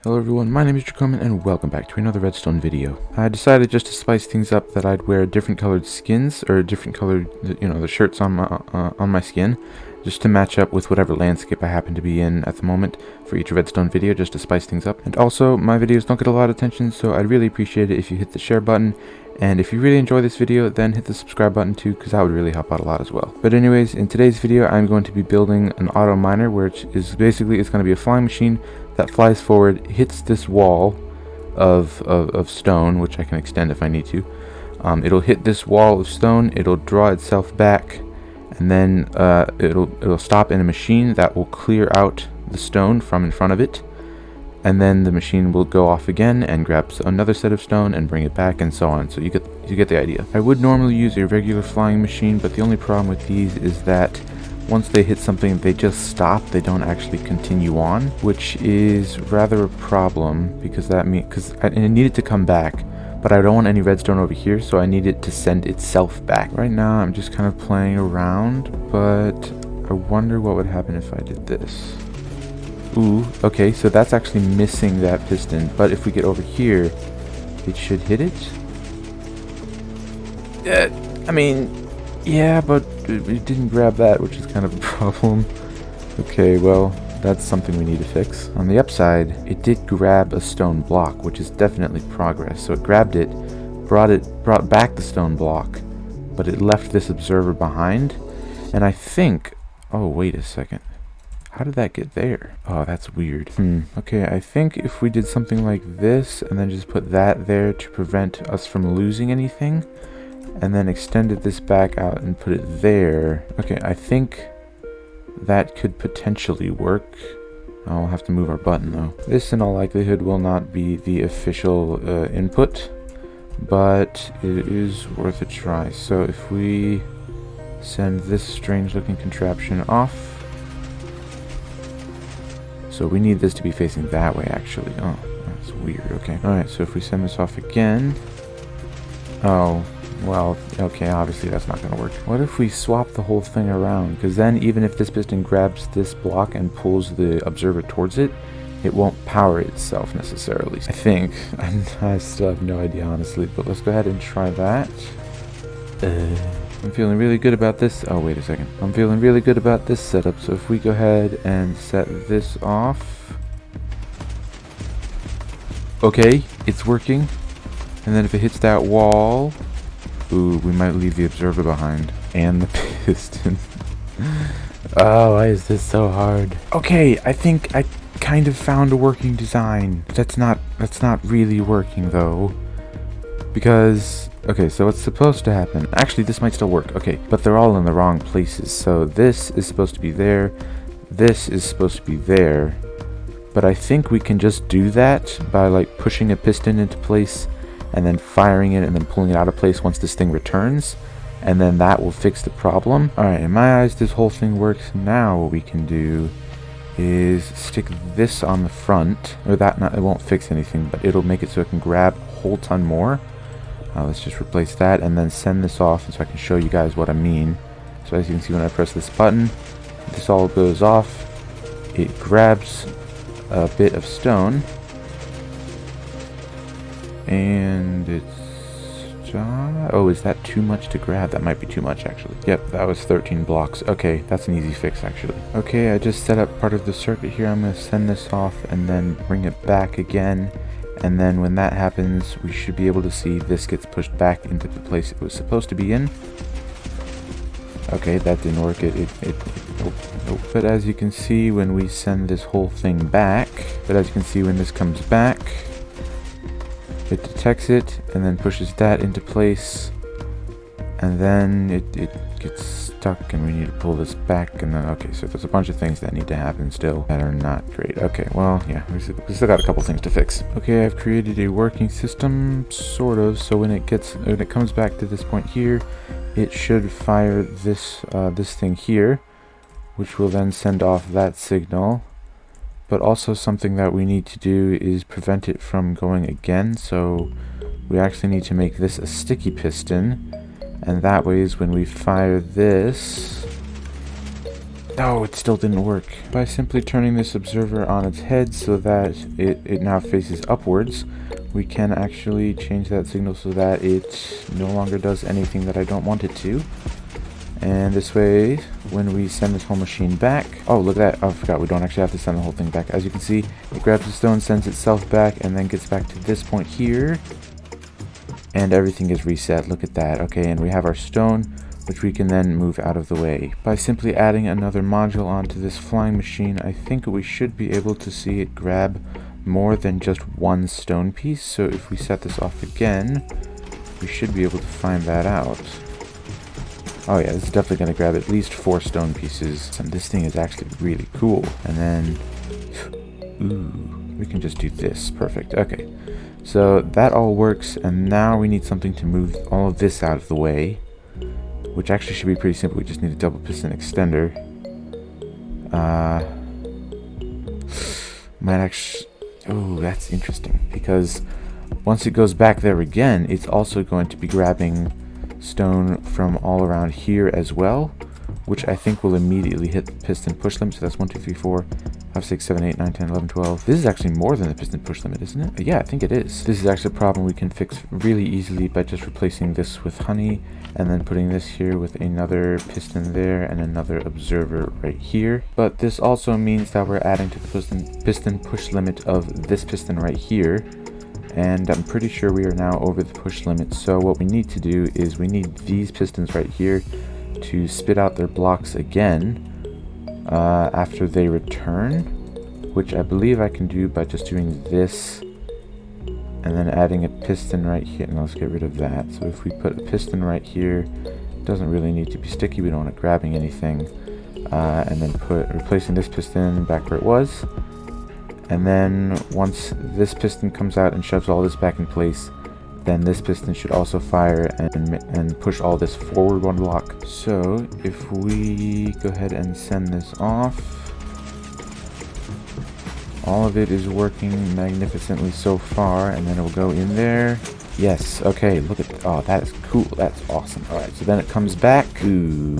Hello everyone, my name is Dracoman and welcome back to another redstone video. I decided just to spice things up that I'd wear different colored skins, or different colored, the shirts on my skin, just to match up with whatever landscape I happen to be in at the moment for each redstone video, just to spice things up. And also, my videos don't get a lot of attention, so I'd really appreciate it if you hit the share button. And if you really enjoy this video, then hit the subscribe button too, because that would really help out a lot as well. But anyways, in today's video, I'm going to be building an auto miner, which is basically, it's going to be a flying machine that flies forward, hits this wall of stone, which I can extend if I need to. It'll hit this wall of stone, it'll draw itself back, and then it'll stop in a machine that will clear out the stone from in front of it. And then the machine will go off again and grab another set of stone and bring it back, and so on. So you get the idea. I would normally use a regular flying machine, but the only problem with these is that once they hit something, they just stop. They don't actually continue on, which is rather a problem because it needed to come back, but I don't want any redstone over here, so I need it to send itself back. Right now, I'm just kind of playing around, but I wonder what would happen if I did this. Ooh, okay, so that's actually missing that piston, but if we get over here, it should hit it? I mean, yeah, but it didn't grab that, which is kind of a problem. Okay, well, that's something we need to fix. On the upside, it did grab a stone block, which is definitely progress. So it grabbed it, brought back the stone block, but it left this observer behind, and I think, oh, wait a second. How did that get there? Oh, that's weird. Okay, I think if we did something like this and then just put that there to prevent us from losing anything, and then extended this back out and put it there. Okay, I think that could potentially work. I'll have to move our button though. This in all likelihood will not be the official input, but it is worth a try. So if we send this strange looking contraption off, so we need this to be facing that way, actually. Oh, that's weird. Okay. Alright, so if we send this off again... Oh, well, okay, obviously that's not going to work. What if we swap the whole thing around? Because then even if this piston grabs this block and pulls the observer towards it, it won't power itself necessarily. I think. I still have no idea, honestly. But let's go ahead and try that. I'm feeling really good about this. Oh, wait a second. I'm feeling really good about this setup. So if we go ahead and set this off. Okay, it's working. And then if it hits that wall, ooh, we might leave the observer behind. And the piston. Oh, why is this so hard? Okay, I think I kind of found a working design. That's not really working though. Because, okay, so what's supposed to happen? Actually, this might still work. Okay, but they're all in the wrong places. So this is supposed to be there. This is supposed to be there. But I think we can just do that by like pushing a piston into place and then firing it and then pulling it out of place once this thing returns. And then that will fix the problem. Alright, in my eyes, this whole thing works. Now what we can do is stick this on the front. Or it won't fix anything, but it'll make it so it can grab a whole ton more. Let's just replace that and then send this off so I can show you guys what I mean. So as you can see, when I press this button, this all goes off. It grabs a bit of stone. And it's... oh, is that too much to grab? That might be too much, actually. Yep, that was 13 blocks. Okay, that's an easy fix, actually. Okay, I just set up part of the circuit here. I'm going to send this off and then bring it back again. And then when that happens, we should be able to see this gets pushed back into the place it was supposed to be in. Okay, that didn't work. Nope. But as you can see, when we send this whole thing back, when this comes back, it detects it and then pushes that into place. And then it gets stuck and we need to pull this back, and then, okay, so there's a bunch of things that need to happen still that are not great. Okay, well, yeah, we still got a couple things to fix. Okay, I've created a working system, sort of, so when it comes back to this point here, it should fire this thing here, which will then send off that signal. But also something that we need to do is prevent it from going again, so we actually need to make this a sticky piston. And that way is when we fire this, Oh, it still didn't work. By simply turning this observer on its head so that it now faces upwards, we can actually change that signal so that it no longer does anything that I don't want it to. And this way, when we send this whole machine back... Oh, look at that. Oh, I forgot. We don't actually have to send the whole thing back. As you can see, it grabs the stone, sends itself back, and then gets back to this point here. And everything is reset. Look at that. Okay, and we have our stone, which we can then move out of the way. By simply adding another module onto this flying machine, I think we should be able to see it grab more than just one stone piece. So if we set this off again, we should be able to find that out. Oh yeah, this is definitely going to grab at least 4 stone pieces. And this thing is actually really cool. And then, ooh, we can just do this. Perfect. Okay, so that all works. And now we need something to move all of this out of the way, which actually should be pretty simple. We just need a double piston extender. Might actually... Oh, that's interesting. Because once it goes back there again, it's also going to be grabbing stone from all around here as well, which I think will immediately hit the piston push limit. So that's 1, 2, 3, 4, 5, 6, 7, 8, 9, 10, 11, 12. This is actually more than the piston push limit, isn't it? Yeah, I think it is. This is actually a problem we can fix really easily by just replacing this with honey, and then putting this here with another piston there and another observer right here. But this also means that we're adding to the piston push limit of this piston right here. And I'm pretty sure we are now over the push limit. So what we need to do is we need these pistons right here to spit out their blocks again after they return, which I believe I can do by just doing this and then adding a piston right here. And let's get rid of that. So if we put a piston right here, it doesn't really need to be sticky. We don't want it grabbing anything. And then replacing this piston back where it was. And then once this piston comes out and shoves all this back in place, then this piston should also fire and push all this forward 1 block. So if we go ahead and send this off, all of it is working magnificently so far, and then it will go in there. Yes, okay, look at, oh, that is cool, that's awesome. Alright, so then it comes back. Ooh,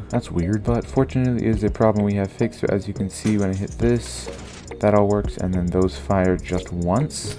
that's weird, but fortunately it is a problem we have fixed. So as you can see, when I hit this, that all works, and then those fire just once.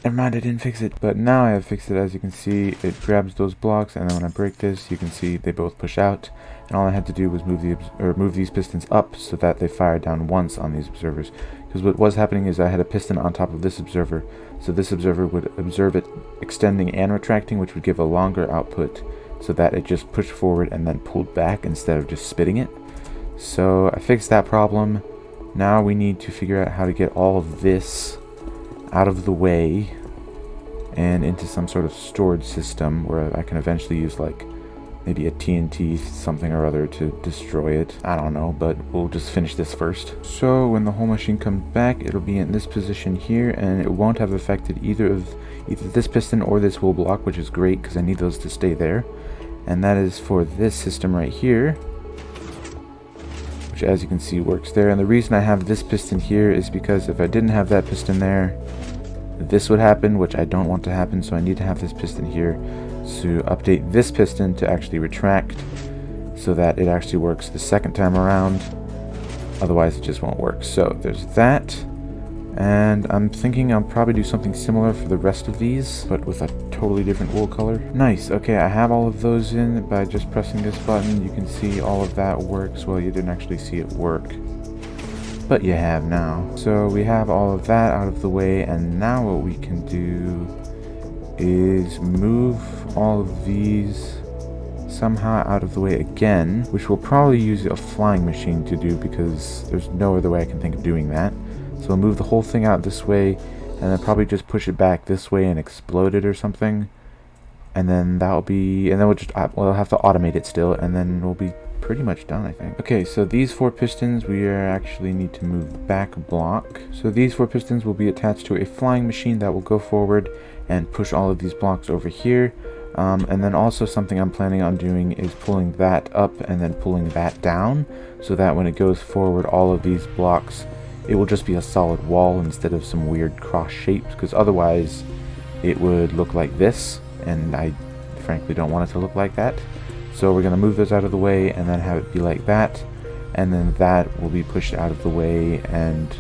Never mind, I didn't fix it, but now I have fixed it. As you can see, it grabs those blocks, and then when I break this, you can see they both push out. And all I had to do was move these pistons up so that they fire down once on these observers. Because what was happening is I had a piston on top of this observer, so this observer would observe it extending and retracting, which would give a longer output, so that it just pushed forward and then pulled back instead of just spitting it. So I fixed that problem. Now we need to figure out how to get all of this out of the way and into some sort of storage system where I can eventually use like maybe a TNT something or other to destroy it. I don't know, but we'll just finish this first. So when the whole machine comes back, it'll be in this position here, and it won't have affected either this piston or this wheel block, which is great because I need those to stay there. And that is for this system right here, which as you can see works there. And the reason I have this piston here is because if I didn't have that piston there, this would happen, which I don't want to happen, so I need to have this piston here to update this piston to actually retract so that it actually works the second time around. Otherwise it just won't work. So there's that, and I'm thinking I'll probably do something similar for the rest of these, but with a totally different wool color. Nice. Okay, I have all of those in. By just pressing this button, you can see all of that works. Well, you didn't actually see it work, but you have now. So we have all of that out of the way, and now what we can do is move all of these somehow out of the way again, which we'll probably use a flying machine to do because there's no other way I can think of doing that. So we'll move the whole thing out this way, and then probably just push it back this way and explode it or something. And then that'll be, and then we'll have to automate it still, and then we'll be pretty much done, I think. Okay, so these 4 pistons, we actually need to move back a block. So these 4 pistons will be attached to a flying machine that will go forward and push all of these blocks over here. And then also something I'm planning on doing is pulling that up and then pulling that down, so that when it goes forward, all of these blocks, it will just be a solid wall instead of some weird cross shapes, because otherwise it would look like this, and I frankly don't want it to look like that. So we're going to move those out of the way and then have it be like that, and then that will be pushed out of the way and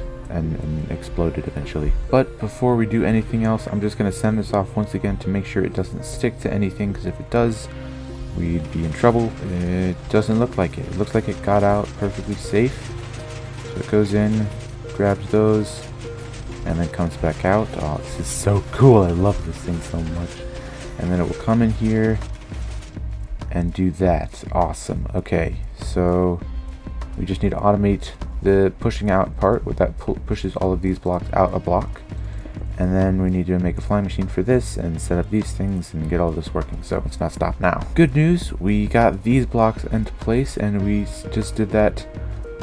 exploded eventually. But before we do anything else, I'm just going to send this off once again to make sure it doesn't stick to anything, because if it does, we'd be in trouble. It doesn't look like it. It looks like it got out perfectly safe. So it goes in, grabs those, and then comes back out. Oh, this is so cool. I love this thing so much. And then it will come in here and do that. Awesome. Okay, so we just need to automate the pushing out part, with that pushes all of these blocks out a block. And then we need to make a flying machine for this and set up these things and get all this working. So let's not stop now. Good news, we got these blocks into place, and we just did that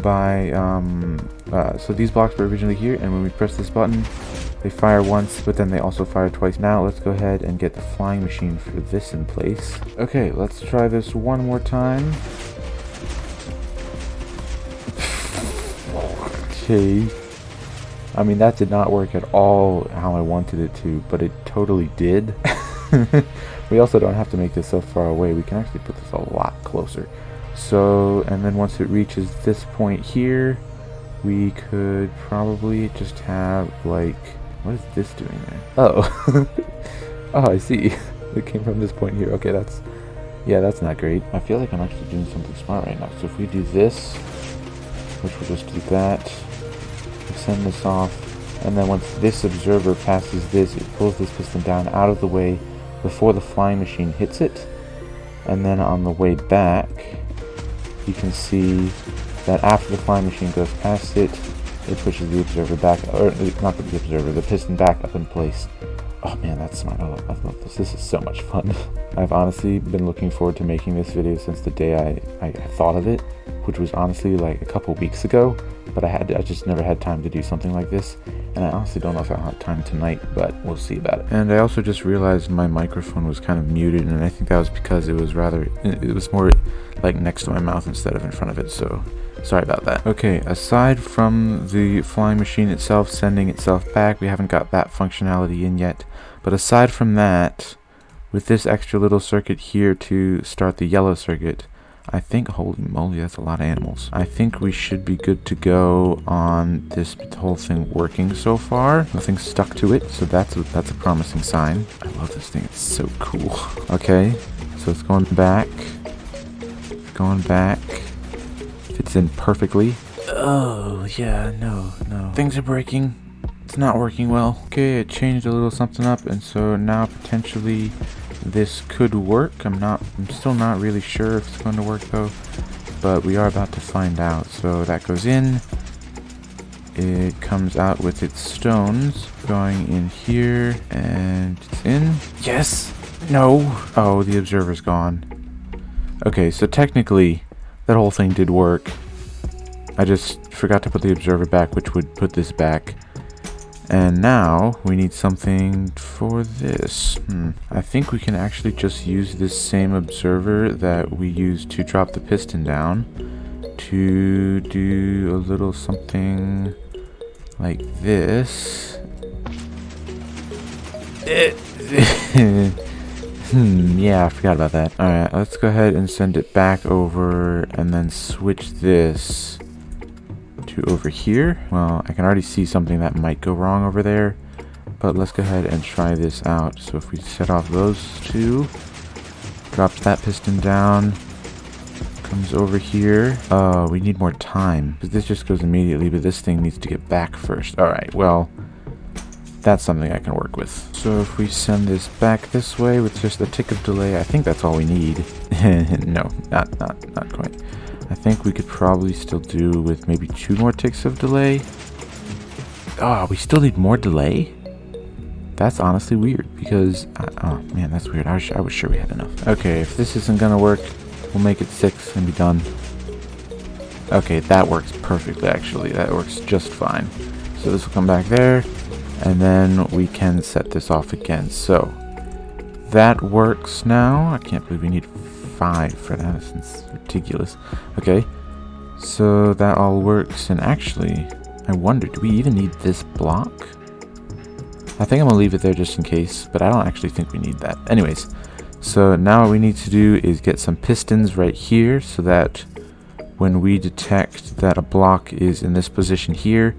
by so these blocks were originally here, and when we press this button they fire once, but then they also fire twice. Now let's go ahead and get the flying machine for this in place. Okay, let's try this one more time. Okay, I mean, that did not work at all how I wanted it to, but it totally did. We also don't have to make this so far away. We can actually put this a lot closer. So, and then once it reaches this point here, we could probably just have, like, what is this doing there? Oh. Oh, I see. It came from this point here. Okay, that's not great. I feel like I'm actually doing something smart right now. So if we do this, which will just do that, we send this off, and then once this observer passes this, it pulls this piston down out of the way before the flying machine hits it. And then on the way back, you can see that after the flying machine goes past it, it pushes the observer back, or not the observer, the piston back up in place. Oh man, that's smart. I love this. This is so much fun. I've honestly been looking forward to making this video since the day I thought of it, which was honestly like a couple weeks ago, but I just never had time to do something like this, and I honestly don't know if I'll have time tonight, but we'll see about it. And I also just realized my microphone was kind of muted, and I think that was because it was more like next to my mouth instead of in front of it, so sorry about that. Okay, aside from the flying machine itself sending itself back, we haven't got that functionality in yet, but aside from that, with this extra little circuit here to start the yellow circuit, I think, holy moly, that's a lot of animals. I think we should be good to go on this whole thing working so far. Nothing's stuck to it, so that's a promising sign. I love this thing, it's so cool. Okay, so it's going back. Fits in perfectly. Oh, yeah, no. Things are breaking. It's not working well. Okay, I changed a little something up, and so now potentially this could work. I'm still not really sure if it's going to work though, but we are about to find out. So that goes in, it comes out with its stones going in here, and it's in. Yes. No. Oh, the observer's gone. Okay, so technically that whole thing did work. I just forgot to put the observer back, which would put this back. And now we need something for this. I think we can actually just use this same observer that we used to drop the piston down to do a little something like this. Yeah, I forgot about that. Alright, let's go ahead and send it back over and then switch this to over here. Well, I can already see something that might go wrong over there, but let's go ahead and try this out. So if we set off those two, drops that piston down, comes over here. Oh, we need more time, because this just goes immediately, but this thing needs to get back first. Alright, well, that's something I can work with. So if we send this back this way with just a tick of delay, I think that's all we need. No, not quite. I think we could probably still do with maybe 2 more ticks of delay. Oh, we still need more delay? That's honestly weird, because oh man, that's weird. I was sure we had enough. Okay, if this isn't gonna work, we'll make it 6 and be done. Okay, that works perfectly actually. That works just fine. So this will come back there, and then we can set this off again. So that works now. I can't believe we need 5 for that. It's ridiculous. Okay, so that all works, and actually I wonder, do we even need this block? I think I'm gonna leave it there just in case, but I don't actually think we need that. Anyways, So now what we need to do is get some pistons right here so that when we detect that a block is in this position here,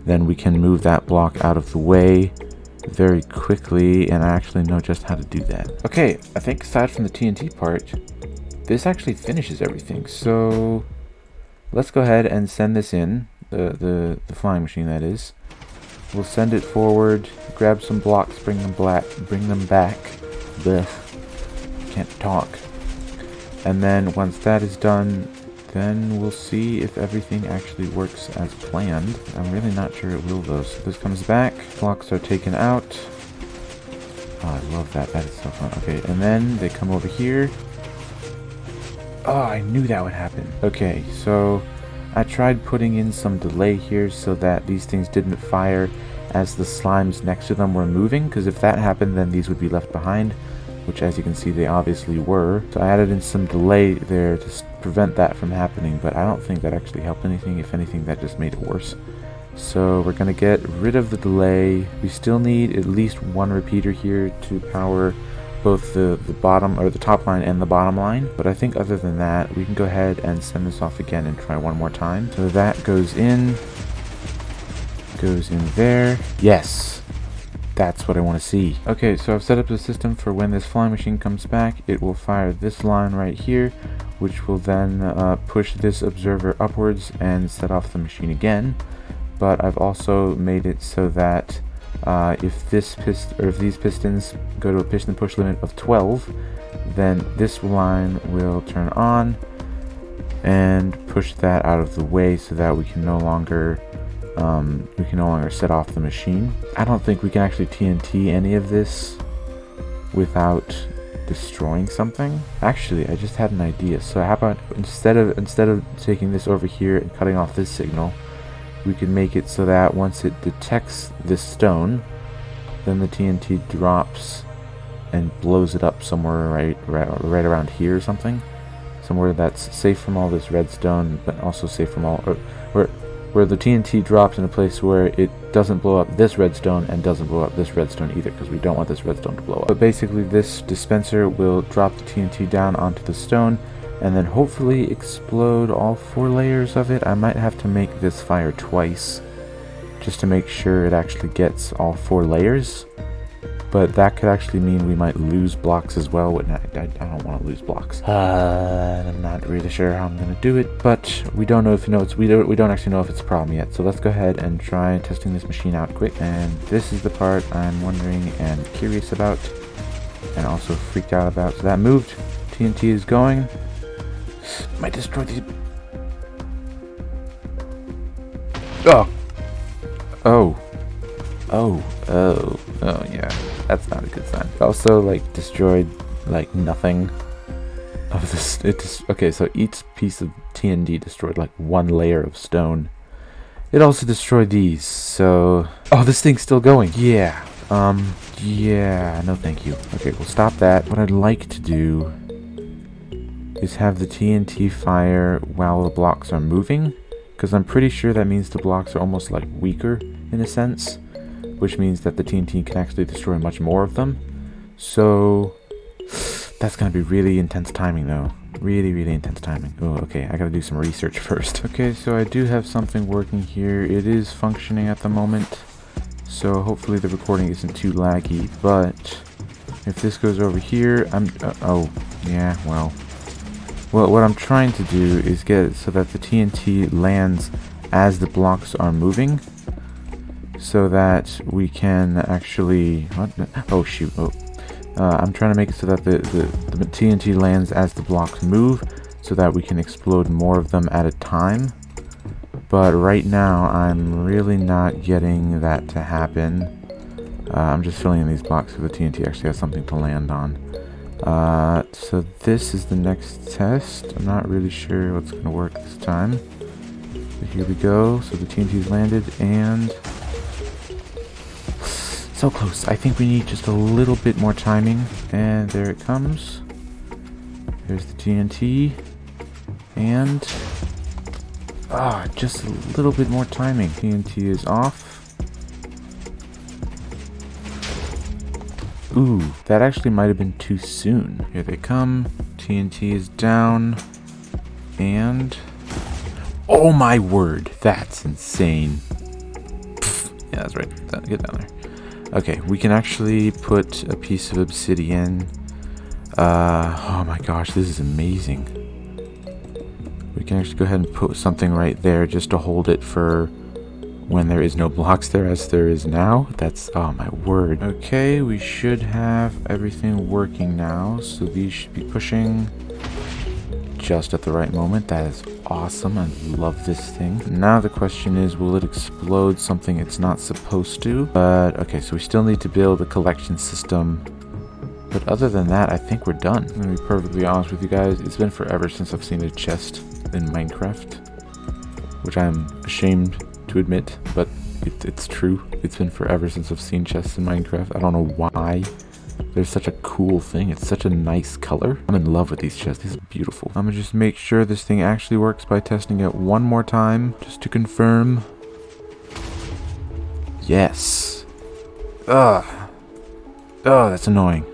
then we can move that block out of the way very quickly, and I actually know just how to do that. Okay, I think aside from the TNT part, this actually finishes everything. So let's go ahead and send this in, the flying machine that is. We'll send it forward, grab some blocks, bring them back. Blech. Can't talk. And then once that is done, then we'll see if everything actually works as planned. I'm really not sure it will though. So this comes back, blocks are taken out. Oh, I love that. That is so fun. Okay, and then they come over here. Oh, I knew that would happen. Okay, so I tried putting in some delay here so that these things didn't fire as the slimes next to them were moving, because if that happened, then these would be left behind, which as you can see they obviously were. So I added in some delay there to prevent that from happening, but I don't think that actually helped anything. If anything, that just made it worse. So we're going to get rid of the delay. We still need at least one repeater here to power both the bottom, or the top line, and the bottom line. But I think other than that, we can go ahead and send this off again and try one more time. So that goes in there. Yes, that's what I want to see. Okay, so I've set up the system for when this flying machine comes back, it will fire this line right here, which will then push this observer upwards and set off the machine again. But I've also made it so that if these pistons go to a piston push limit of 12, then this line will turn on and push that out of the way so that we can no longer set off the machine. I don't think we can actually TNT any of this without destroying something. Actually, I just had an idea. So how about instead of taking this over here and cutting off this signal, we can make it so that once it detects this stone, then the TNT drops and blows it up somewhere right around here or something, somewhere that's safe from all this redstone, but also safe from all, where the TNT drops in a place where it doesn't blow up this redstone and doesn't blow up this redstone either, because we don't want this redstone to blow up. But basically this dispenser will drop the TNT down onto the stone and then hopefully explode all 4 layers of it. I might have to make this fire twice just to make sure it actually gets all 4 layers. But that could actually mean we might lose blocks as well. I don't want to lose blocks. I'm not really sure how I'm going to do it, but we don't know if we don't actually know if it's a problem yet. So let's go ahead and try testing this machine out quick. And this is the part I'm wondering and curious about, and also freaked out about. So that moved. TNT is going. Might destroy these. Oh yeah, that's not a good sign. It also like destroyed like nothing of this. Okay, so each piece of TNT destroyed like 1 layer of stone. It also destroyed these. So this thing's still going. Yeah. Yeah. No, thank you. Okay, we'll stop that. What I'd like to do is have the TNT fire while the blocks are moving, because I'm pretty sure that means the blocks are almost like weaker in a sense, which means that the TNT can actually destroy much more of them. So that's gonna be really intense timing though. Really intense timing. Oh, okay, I gotta do some research first. Okay, so I do have something working here. It is functioning at the moment, so hopefully the recording isn't too laggy. But if this goes over here, well, what I'm trying to do is get it so that the TNT lands as the blocks are moving, so that we can actually... Oh, shoot. I'm trying to make it so that the TNT lands as the blocks move, so that we can explode more of them at a time. But right now, I'm really not getting that to happen. I'm just filling in these blocks so the TNT actually has something to land on. So this is the next test. I'm not really sure what's going to work this time. So here we go. So the TNT's landed, and so close. I think we need just a little bit more timing, and there it comes. There's the TNT, and just a little bit more timing. TNT is off. Ooh, that actually might have been too soon. Here they come. TNT is down. And... oh my word, that's insane. Pfft. Yeah, that's right. Get down there. Okay, we can actually put a piece of obsidian. Oh my gosh, this is amazing. We can actually go ahead and put something right there just to hold it for when there is no blocks there as there is now. That's, oh my word. Okay, we should have everything working now. So these should be pushing just at the right moment. That is awesome. I love this thing. Now the question is, will it explode something it's not supposed to? But okay, so we still need to build a collection system. But other than that, I think we're done. I'm gonna be perfectly honest with you guys. It's been forever since I've seen a chest in Minecraft, which I'm ashamed to admit, but it's true. It's been forever since I've seen chests in Minecraft. I don't know why. They're such a cool thing. It's such a nice color. I'm in love with these chests. These are beautiful. I'm gonna just make sure this thing actually works by testing it one more time, just to confirm. Yes. Ugh. Oh, that's annoying.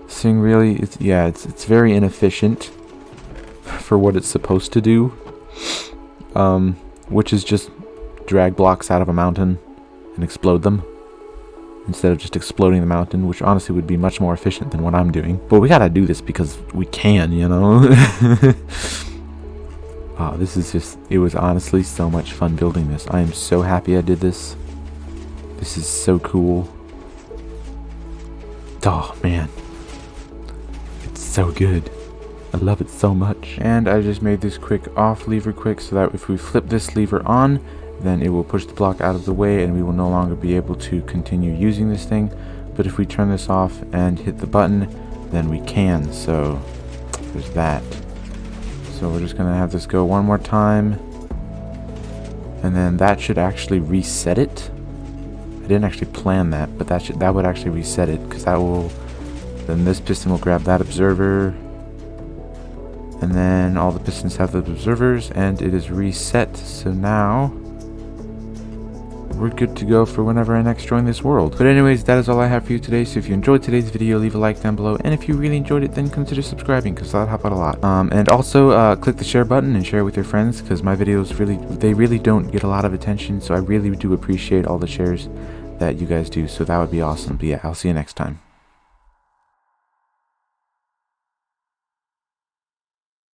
This thing really, it's very inefficient for what it's supposed to do. Which is just drag blocks out of a mountain and explode them instead of just exploding the mountain, which honestly would be much more efficient than what I'm doing. But we gotta do this because we can, you know. Oh, this is just, it was honestly so much fun building this. I am so happy I did this. This is so cool. Oh man, it's so good. I love it so much. And I just made this quick off lever quick so that if we flip this lever on, then it will push the block out of the way and we will no longer be able to continue using this thing. But if we turn this off and hit the button, then we can. So there's that. So we're just gonna have this go one more time. And then that should actually reset it. I didn't actually plan that, but that would actually reset it, because that will, then this piston will grab that observer. And then all the pistons have the observers, and it is reset. So now we're good to go for whenever I next join this world. But anyways, that is all I have for you today. So if you enjoyed today's video, leave a like down below. And if you really enjoyed it, then consider subscribing, because that'll help out a lot. And also click the share button and share it with your friends, because my videos really don't get a lot of attention. So I really do appreciate all the shares that you guys do. So that would be awesome. But yeah, I'll see you next time.